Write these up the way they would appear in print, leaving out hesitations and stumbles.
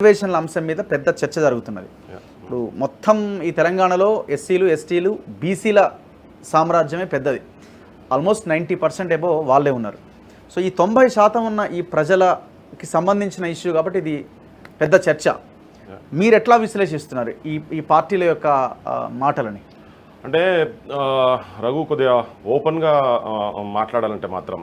రిజర్వేషన్ల అంశం మీద పెద్ద చర్చ జరుగుతున్నది. ఇప్పుడు మొత్తం ఈ తెలంగాణలో ఎస్సీలు ఎస్టీలు బీసీల సామ్రాజ్యమే పెద్దది. ఆల్మోస్ట్ 90% ఎబో వాళ్ళే ఉన్నారు. సో ఈ 90% ఉన్న ఈ ప్రజలకి సంబంధించిన ఇష్యూ కాబట్టి ఇది పెద్ద చర్చ. మీరు ఎట్లా విశ్లేషిస్తున్నారు ఈ పార్టీల యొక్క మాటలని? అంటే రఘు కొద్దిగా ఓపెన్గా మాట్లాడాలంటే మాత్రం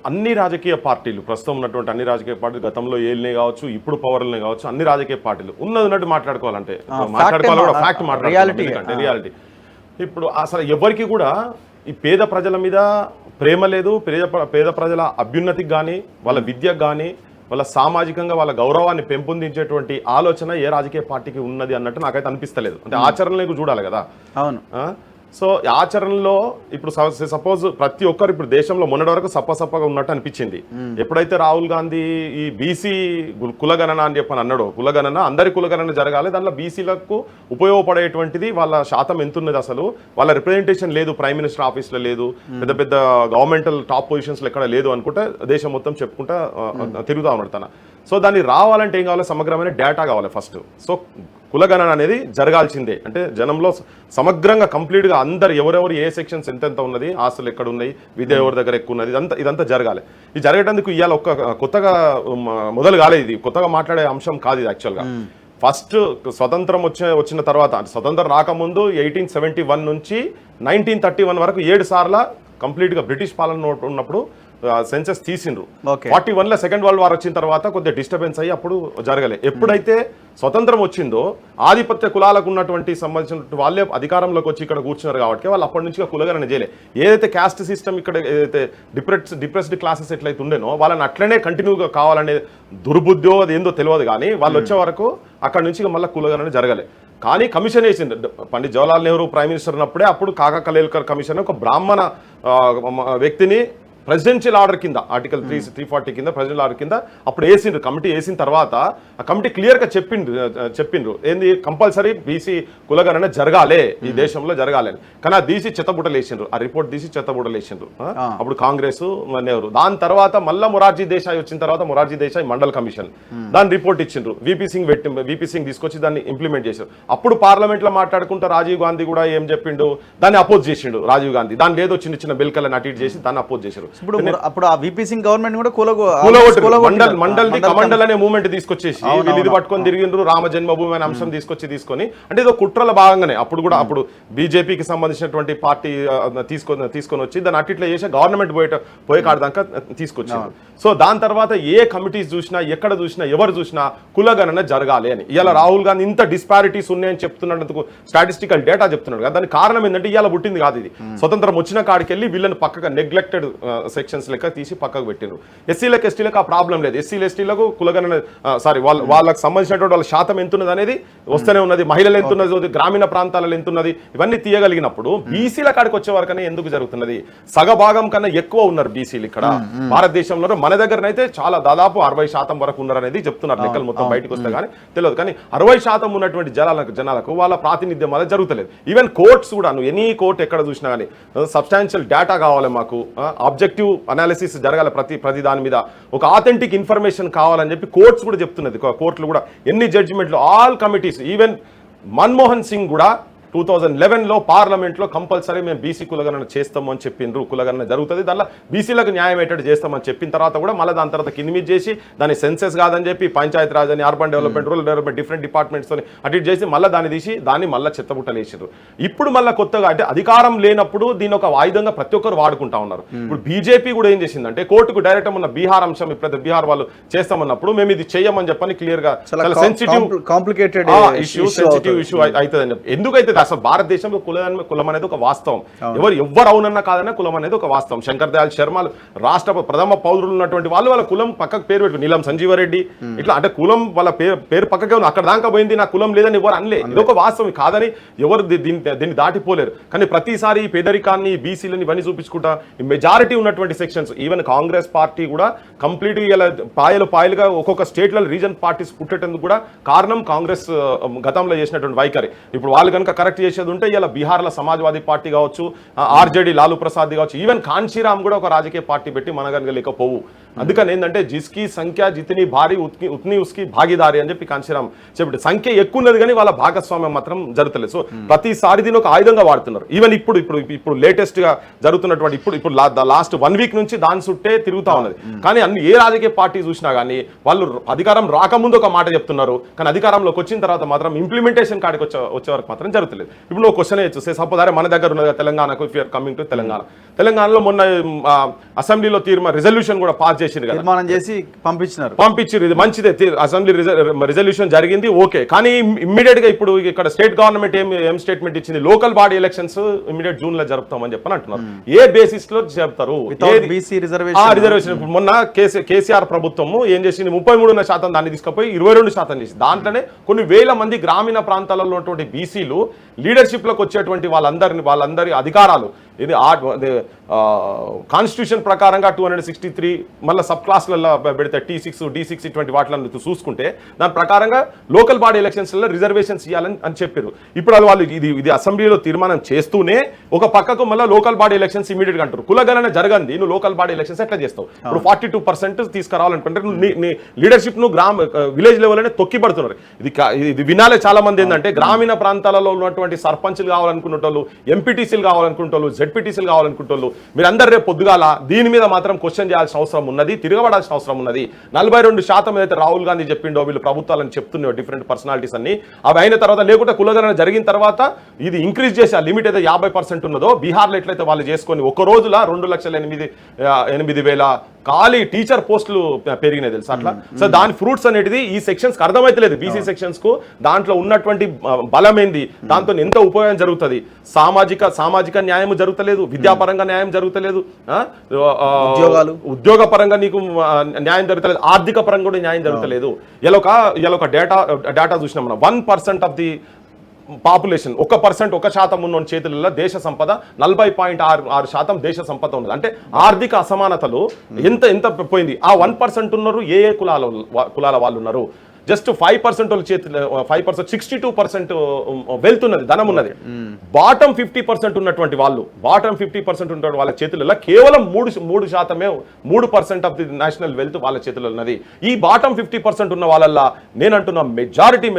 అన్ని రాజకీయ పార్టీలు ప్రస్తుతం ఉన్నటువంటి అన్ని రాజకీయ పార్టీలు గతంలో ఏళ్ళనే కావచ్చు, ఇప్పుడు పవర్లనే కావచ్చు, అన్ని రాజకీయ పార్టీలు ఉన్నట్టు మాట్లాడుకోవాలంటే మాట్లాడుకోవాలి కూడా ఫ్యాక్ట్ మాట్లాడాలి రియాలిటీ. ఇప్పుడు అసలు ఎవరికి కూడా ఈ పేద ప్రజల మీద ప్రేమ లేదు. పేద ప్రజల అభ్యున్నతికి కానీ వాళ్ళ విద్యకు కానీ వాళ్ళ సామాజికంగా వాళ్ళ గౌరవాన్ని పెంపొందించేటువంటి ఆలోచన ఏ రాజకీయ పార్టీకి ఉన్నది అన్నట్టు నాకైతే అనిపిస్తలేదు. అంటే ఆచరణలకు చూడాలి కదా. అవును. సో ఆచరణలో ఇప్పుడు సపోజ్ ప్రతి ఒక్కరు ఇప్పుడు దేశంలో మొన్నటి వరకు సప్పగా ఉన్నట్టు అనిపించింది. ఎప్పుడైతే రాహుల్ గాంధీ ఈ బీసీ కులగణన అని చెప్పని అన్నాడో, కులగణన అందరి కులగణన జరగాలి, దాంట్లో బీసీలకు ఉపయోగపడేటువంటిది వాళ్ళ శాతం ఎంతున్నది, అసలు వాళ్ళ రిప్రజెంటేషన్ లేదు, ప్రైమ్ మినిస్టర్ ఆఫీస్లో లేదు, పెద్ద పెద్ద గవర్నమెంటల్ టాప్ పొజిషన్స్లో ఎక్కడ లేదు అనుకుంటా దేశం మొత్తం చెప్పుకుంటా తిరుగుతూ ఉన్నాడు తన. సో దాన్ని రావాలంటే ఏం కావాలి? సమగ్రమైన డేటా కావాలి ఫస్ట్. సో కులగణన అనేది జరగాల్సిందే. అంటే జనంలో సమగ్రంగా కంప్లీట్గా అందరు ఎవరెవరు ఏ సెక్షన్స్ ఎంతెంత ఉన్నది, ఆస్తులు ఎక్కడ ఉన్నాయి, విద్య ఎవరి దగ్గర ఎక్కువ ఉన్నది, ఇదంతా జరగాలి. ఇది జరగడానికి ఇవాళ కొత్తగా మొదలు కాలేదు, ఇది కొత్తగా మాట్లాడే అంశం కాదు ఇది. యాక్చువల్గా ఫస్ట్ స్వతంత్రం వచ్చిన తర్వాత, అంటే స్వతంత్రం రాకముందు 1871 నుంచి 1931 వరకు 7 సార్లు కంప్లీట్గా బ్రిటిష్ పాలన ఉన్నప్పుడు సెన్సెస్ తీసిండ్రు. 41లో సెకండ్ వరల్డ్ వార్ వచ్చిన తర్వాత కొద్దిగా డిస్టర్బెన్స్ అయ్యి అప్పుడు జరగలే. ఎప్పుడైతే స్వతంత్రం వచ్చిందో ఆధిపత్య కులాలకు ఉన్నటువంటి సంబంధించిన వాళ్ళే అధికారంలోకి వచ్చి ఇక్కడ కూర్చున్నారు కాబట్టి వాళ్ళు అప్పటి నుంచి కులగణన చేయలే. ఏదైతే క్యాస్ట్ సిస్టమ్ ఇక్కడ ఏదైతే డిప్రెస్డ్ క్లాసెస్ ఎట్లయితే ఉండేనో వాళ్ళని అట్లనే కంటిన్యూగా కావాలనే దుర్బుద్ధో అది ఏందో తెలియదు, కానీ వాళ్ళు వచ్చే వరకు అక్కడ నుంచి మళ్ళీ కులగణన జరగలే. కానీ కమిషన్ వేసింది పండిత్ జవహర్లాల్ నెహ్రూ ప్రైమ్ మినిస్టర్ ఉన్నప్పుడే. అప్పుడు కాకా కలేల్కర్ కమిషన్ ఒక బ్రాహ్మణ వ్యక్తిని ప్రెసిడెన్షియల్ ఆర్డర్ కింద ఆర్టికల్ 340 కింద ప్రెసిడెంట్ ఆర్డర్ కింద అప్పుడు వేసిండ్రు. కమిటీ వేసిన తర్వాత ఆ కమిటీ క్లియర్గా చెప్పిండ్రు ఏంది, కంపల్సరీ బీసీ కులగణన జరగాలే, ఈ దేశంలో జరగాలి అని. కానీ ఆ తీసి చెత్తబుట్టలు వేసిండ్రు, ఆ రిపోర్ట్ తీసి చెత్తబుట్టలు వేసిండ్రు అప్పుడు కాంగ్రెస్ నెహ్రూ. దాని తర్వాత మళ్ళీ మొరార్జీ దేశాయ్ వచ్చిన తర్వాత మొరార్జీ దేశాయ్ మండల్ కమిషన్ దాని రిపోర్ట్ ఇచ్చిండ్రు. వీపీ సింగ్ తీసుకొచ్చి దాన్ని ఇంప్లిమెంట్ చేశారు. అప్పుడు పార్లమెంట్లో మాట్లాడుకుంటూ రాజీవ్ గాంధీ కూడా ఏం చెప్పిండు, దాన్ని అపోజ్ చేసిండు రాజీవ్ గాంధీ. దాని లేదో చిన్న చిన్న బిల్కలను అటు చేసి దాన్ని అపోజ్ చేశారు. అప్పుడు ఆ వీపీ సింగ్ గవర్నమెంట్ కూడా మండల్ అనే మూవ్మెంట్ తీసుకొచ్చేసి ఇది పట్టుకొని తిరిగిండ్రు. రామ జన్మభూమి అనే అంశం తీసుకొని అంటే ఇదో కుట్రల భాగంగానే అప్పుడు బీజేపీకి సంబంధించినటువంటి పార్టీ తీసుకొని వచ్చి దాన్ని అట్లా చేసి గవర్నమెంట్ పోయే కాడదాకా తీసుకొచ్చారు. సో దాని తర్వాత ఏ కమిటీస్ చూసినా ఎక్కడ చూసినా ఎవరు చూసినా కులగణన జరగాలి అని. ఇవాళ రాహుల్ గాంధీ ఇంత డిస్పారిటీస్ ఉన్నాయని చెప్తున్నందుకు స్టాటిస్టికల్ డేటా చెప్తున్నాడు కదా. దానికి కారణం ఏంటంటే ఇవాళ పుట్టింది కాదు ఇది. స్వతంత్రం వచ్చిన కాడికి వెళ్ళి వీళ్ళని పక్కగా నెగ్లెక్టెడ్ సెక్షన్స్ లెక్క తీసి పక్కకు పెట్టిండ్రు. ఎస్సీలకు ఎస్టీలకు ఆ ప్రాబ్లం లేదు. ఎస్సీలు ఎస్టీలకు కులగణన వాళ్ళకి సంబంధించినటువంటి వాళ్ళ శాతం ఎంతున్నది అనేది వస్తూనే ఉన్నది. మహిళలు ఎంతున్నది, గ్రామీణ ప్రాంతాలలో ఎంతున్నది, ఇవన్నీ తీయగలిగినప్పుడు బీసీల కాడికి వచ్చే వరకనే ఎందుకు జరుగుతున్నది? సగభాగం కన్నా ఎక్కువ ఉన్నారు బీసీలు ఇక్కడ భారతదేశంలో. మన దగ్గరనైతే చాలా దాదాపు 60% వరకు ఉన్నారనేది చెప్తున్నారు లెక్కలు మొత్తం బయటకు వస్తే కానీ తెలియదు. కానీ 60% ఉన్నటువంటి జనాలకు వాళ్ళ ప్రాతినిధ్యం వల్ల జరుగుతలేదు. ఈవెన్ కోర్ట్స్ కూడా, నువ్వు ఎనీ కోర్ట్ ఎక్కడ చూసినా కానీ సబ్స్టాన్షియల్ డేటా కావాలి మాకు, ఆబ్జెక్టివ్ అనాలిసిస్ జరగాలి, ప్రతి దాని మీద ఒక ఆథెంటిక్ ఇన్ఫర్మేషన్ కావాలని చెప్పి కోర్ట్స్ కూడా చెప్తున్నది. కోర్టులు కూడా ఎన్ని జడ్జిమెంట్లు, all committees, even Manmohan Singh కూడా 2011లో పార్లమెంట్లో కంపల్సరీ మేము బీసీ కులగణన చేస్తాము అని చెప్పిండ్రు. కులగణన జరుగుతుంది, దానిలో బీసీలకు న్యాయం ఏంటంటే చేస్తామని చెప్పిన తర్వాత కూడా మళ్ళీ దాని తర్వాత కింది చేసి దాన్ని సెన్సెస్ కాదని చెప్పి పంచాయతీ రాజ్ అని, urban development, rural development, different డిపార్ట్మెంట్స్తో అటు చేసి మళ్ళీ దాన్ని తీసి దాన్ని మళ్ళీ చెత్తబుట్టలు వేసారు. ఇప్పుడు మళ్ళీ కొత్తగా అంటే అధికారం లేనప్పుడు దీని ఒక ఆయుధంగా ప్రతి ఒక్కరు వాడుకుంటా ఉన్నారు. ఇప్పుడు బీజేపీ కూడా ఏం చేసిందంటే కోర్టుకు డైరెక్ట్ ఉన్న బీహార్ అంశం, ఇప్పుడు బీహార్ వాళ్ళు చేస్తామన్నప్పుడు మేము ఇది చేయమని చెప్పని క్లియర్ గా సెన్సిటివ్ ఇష్యూ అవుతుందని చెప్పి. ఎందుకైతే అసలు భారతదేశంలో కులం అనేది ఒక వాస్తవం, ఎవరు అవునన్నా కాదన్నా కులం అనేది ఒక వాస్తవం. శంకర్ దయాళ్ శర్మ రాష్ట్ర ప్రథమ పౌరులు ఉన్నటువంటి వాళ్ళ కులం పక్కకు పేరు పెట్టుకుని, నీలం సంజీవరెడ్డి ఇట్లా అంటే కులం వాళ్ళ పేరు పక్కకే ఉంది. అక్కడ దాకా పోయింది, నా కులం లేదని ఎవరు అనలే. ఇది ఒక వాస్తవం కాదని ఎవరు దీన్ని దాటిపోలేరు. కానీ ప్రతిసారి పేదరికాన్ని, బీసీలని ఇవన్నీ చూపించుకుంటా మెజారిటీ ఉన్నటువంటి సెక్షన్స్, ఈవెన్ కాంగ్రెస్ పార్టీ కూడా కంప్లీట్ ఇలా పాయలుగా ఒక్కొక్క స్టేట్లలో రీజన్ పార్టీస్ పుట్టేందుకు కూడా కారణం కాంగ్రెస్ గతంలో చేసినటువంటి వైఖరి. ఇప్పుడు వాళ్ళు కనుక కరెక్ట్ చేసేది ఉంటే ఇలా బీహార్లో సమాజ్వాదీ పార్టీ కావచ్చు, ఆర్జేడీ లాలూ ప్రసాద్ కావచ్చు, ఈవెన్ కాన్షీరామ్ కూడా ఒక రాజకీయ పార్టీ పెట్టి మనగనగలేకపోవు. అందుకని ఏంటంటే జిస్కి సంఖ్య జితిని భారీ ఉత్ని ఉస్కి భాగీదారి అని చెప్పి కాంశీరామ్ చెప్పి సంఖ్య ఎక్కువ ఉన్నది కానీ వాళ్ళ భాగస్వామ్యం మాత్రం జరుగుతలేదు. సో ప్రతిసారి దీని ఒక ఆయుధంగా వాడుతున్నారు. ఈవెన్ ఇప్పుడు లేటెస్ట్ గా జరుగుతున్నటువంటి ఇప్పుడు లాస్ట్ 1 వీక్ నుంచి దాని చుట్టే తిరుగుతా ఉన్నది. కానీ అన్ని ఏ రాజకీయ పార్టీ చూసినా కానీ వాళ్ళు అధికారం రాకముందు ఒక మాట చెప్తున్నారు, కానీ అధికారంలోకి వచ్చిన తర్వాత మాత్రం ఇంప్లిమెంటేషన్ కాడికి వచ్చే వరకు మాత్రం జరుగుతలేదు. ఇప్పుడు నువ్వు క్వశ్చన్ చూస్తే సపోజ్ మన దగ్గర ఉన్నది తెలంగాణకు, ఇఫ్ యూఆర్ కమింగ్ టు తెలంగాణలో మొన్న అసెంబ్లీలో రిజల్యూషన్ కూడా పాస్ చేసింది కదా, తీర్మానం చేసి పంపించారు. ఇది మంచిదే, అసెంబ్లీ రిజల్యూషన్ జరిగింది, ఓకే. కానీ ఇమ్మీడియట్ గా ఇప్పుడు ఇక్కడ స్టేట్ గవర్నమెంట్ ఏం స్టేట్మెంట్ ఇచ్చింది, local body elections immediate June లో జరుపుతామని చెప్పని అంటున్నారు. ఏ బేసిస్ లో చెప్తారు? రిజర్వేషన్ మొన్న కేసీఆర్ ప్రభుత్వము ఏం చేసింది, 33% దాన్ని తీసుకుపోయి 22% చేసింది. దాంట్లోనే కొన్ని వేల మంది గ్రామీణ ప్రాంతాలలో ఉన్నటువంటి బీసీలు లీడర్షిప్ లోకి వచ్చేటువంటి వాళ్ళందరి అధికారాలు ఇది కాన్స్టిట్యూషన్ ప్రకారంగా 263 మళ్ళీ సబ్ క్లాస్లలో పెడితే T6 D6 ఇటువంటి వాటిలను చూసుకుంటే దాని ప్రకారంగా లోకల్ బాడీ ఎలక్షన్స్లో రిజర్వేషన్స్ ఇవ్వాలని చెప్పారు. ఇప్పుడు వాళ్ళు ఇది అసెంబ్లీలో తీర్మానం చేస్తూనే ఒక పక్కకు మళ్ళీ లోకల్ బాడీ ఎలక్షన్స్ ఇమీడియట్ గా అంటారు. కులగణన జరగంది, నువ్వు లోకల్ బాడీ ఎలక్షన్స్ ఎట్లా చేస్తావు? ఇప్పుడు 42% తీసుకురావాలనుకుంటే నీ లీడర్షిప్ ను విలేజ్ లెవెల్లోనే తొక్కి పడుతున్నారు. ఇది వినాలే చాలా మంది ఏంటంటే గ్రామీణ ప్రాంతాలలో ఉన్నటువంటి సర్పంచ్లు కావాలనుకునే వాళ్ళు, ఎంపీటీసీలు కావాలనుకునే వాళ్ళు, జెడ్పీటీసీలు కావాలనుకుంటే వాళ్ళు, మీరందరూ రేపు పొద్దుగాల దీని మీద మాత్రం క్వశ్చన్ చేయాల్సిన అవసరం ఉన్నది, తిరగబడాల్సిన అవసరం ఉన్నది. 42% ఏదైతే రాహుల్ గాంధీ చెప్పిండో వీళ్ళు ప్రభుత్వాలని చెప్తున్నాయో డిఫరెంట్ పర్సనాలిటీస్ అన్ని, అవి అయిన తర్వాత లేకుంటే కులగణన జరిగిన తర్వాత ఇది ఇంక్రీజ్ చేసి ఆ లిమిట్ అయితే 50% ఉన్నదో బీహార్లో ఎట్లయితే వాళ్ళు చేసుకొని ఒక రోజుల 2,08,000 ఖాళీ టీచర్ పోస్టులు పెరిగినాయి తెలుసు అట్లా. సో దాని ఫ్రూట్స్ అనేది ఈ సెక్షన్స్ కి అర్థమైతలేదు. బీసీ సెక్షన్స్ కు దాంట్లో ఉన్నటువంటి బలం ఏంది, దాంతో ఎంత ఉపయోగం జరుగుతుంది, సామాజిక న్యాయం జరుగుతలేదు, విద్యాపరంగా న్యాయం జరుగుతలేదు, ఉద్యోగ పరంగా నీకు న్యాయం జరుగుతలేదు, ఆర్థిక పరంగా కూడా న్యాయం జరుగుతలేదు. ఇలా ఒక డేటా చూసినాం మనం. 1% ఆఫ్ ది పాపులేషన్, 1% 1% ఉన్న చేతులలో దేశ సంపద 40.6% దేశ సంపద ఉన్నది. అంటే ఆర్థిక అసమానతలు ఎంత పోయింది. ఆ 1% ఉన్నారు ఏ కులాల వాళ్ళు ఉన్నారు? జస్ట్ 5% వాళ్ళ చేతిలో 5%, 62% వెల్త్ ఉన్నది, ధనం ఉన్నది. బాటమ్ 50% ఉన్నటువంటి వాళ్ళు, వాళ్ళ చేతులలో కేవలం 3% ఆఫ్ ది నేషనల్ వెల్త్ వాళ్ళ చేతుల్లో ఉన్నది. ఈ బాటమ్ 50% ఉన్న వాళ్ళ నేనంటున్నా మెజారిటీ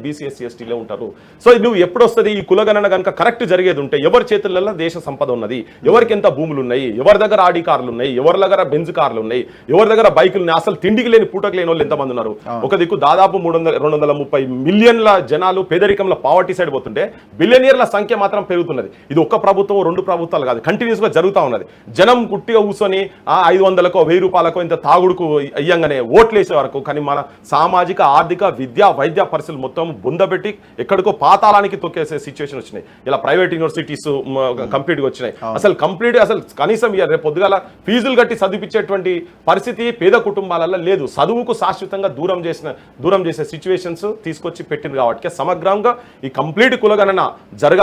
బీసీ ఎస్సీ ఎస్టీలే ఉంటారు. సో నువ్వు ఎప్పుడు వస్తుంది ఈ కులగణన కనుక కరెక్ట్ జరిగేది ఉంటే ఎవరి చేతులలో దేశ సంపద ఉన్నది, ఎవరికి ఎంత భూములు ఉన్నాయి, ఎవరి దగ్గర ఆడి కార్లు ఉన్నాయి, ఎవరి దగ్గర బెంజ్ కార్లు ఉన్నాయి, ఎవరి దగ్గర బైకులు ఉన్నాయి, అసలు తిండికి లేని పూటకు లేని వాళ్ళు ఎంతమంది ఉన్నారు? ఒక దిక్కు దాదాపు 230 మిలియన్ల జనాలు పేదరికంలో పావర్టీ సైడ్ పోతుంటే బిలియనియర్ల సంఖ్య మాత్రం పెరుగుతున్నది. ఇది ఒక్క ప్రభుత్వం 2 ప్రభుత్వాలు కాదు, కంటిన్యూస్ గా జరుగుతూ ఉన్నది. జనం గుట్టిగా కూర్చొని 500కో 1000 రూపాయలకో ఇంత తాగుడుకు ఇయ్యంగానే ఓట్లేసే వరకు, కానీ మన సామాజిక ఆర్థిక విద్యా వైద్య పరిస్థితులు మొత్తం బుందబెట్టి ఎక్కడికో పాతాళానికి తొక్కేసే సిచ్యువేషన్ వచ్చినాయి. ఇలా ప్రైవేట్ యూనివర్సిటీస్ కంప్లీట్గా వచ్చినాయి. అసలు కనీసం రేపు పొద్దుగాల ఫీజులు కట్టి చదివించేటువంటి పరిస్థితి పేద కుటుంబాలలో లేదు. చదువుకు శాశ్వతంగా దూరం చేసే సిచ్యువేషన్స్ తీసుకొచ్చి పెట్టింది. కాబట్టి సమగ్రంగా ఈ కంప్లీట్ కులగణన జరగాలి.